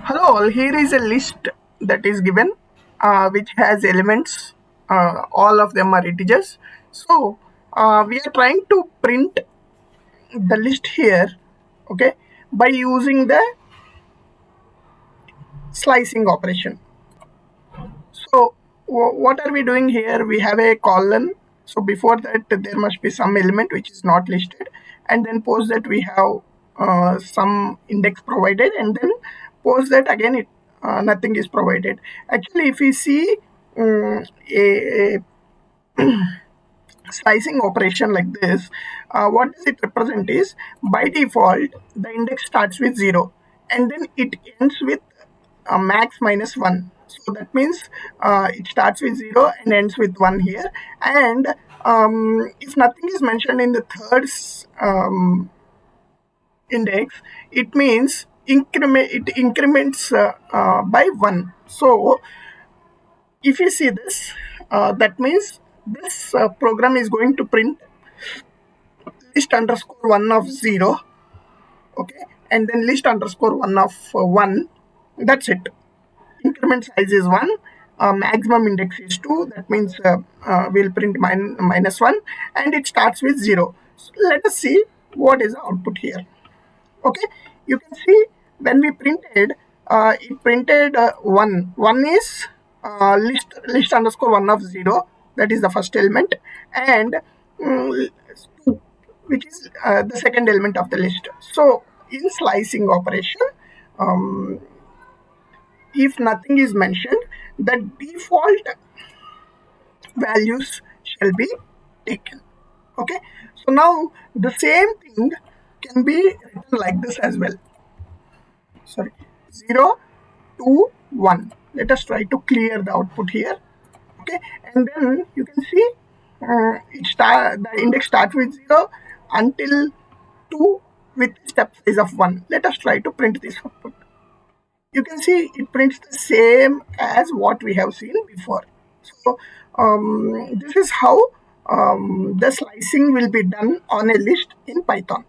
Hello all, here is a list that is given which has elements, all of them are integers. So we are trying to print the list here, okay, by using the slicing operation. So what are we doing here? We have a colon. So before that there must be some element which is not listed, and then post that we have some index provided, and then post that again nothing is provided. Actually, if we see a slicing operation like this, what does it represent is, by default the index starts with 0 and then it ends with max minus 1. So that means it starts with 0 and ends with 1 here. And if nothing is mentioned in the third index, it means it increments by 1. So if you see this, that means this program is going to print list underscore 1 of 0, okay, and then list underscore 1 of 1. That's it. Increment size is 1, maximum index is 2. That means we'll print minus 1, and it starts with 0. So let us see what is the output here. Okay, you can see when we printed, it printed 1. 1 is list underscore 1 of 0, that is the first element, and 2, which is the second element of the list. So in slicing operation, um, if nothing is mentioned, the default values shall be taken. Okay, so now the same thing can be written like this as well. Sorry, 0 2 1. Let us try to clear the output here. Okay, and then you can see the index starts with 0 until 2 with step size of 1. Let us try to print this output. You can see it prints the same as what we have seen before. So this is how the slicing will be done on a list in Python.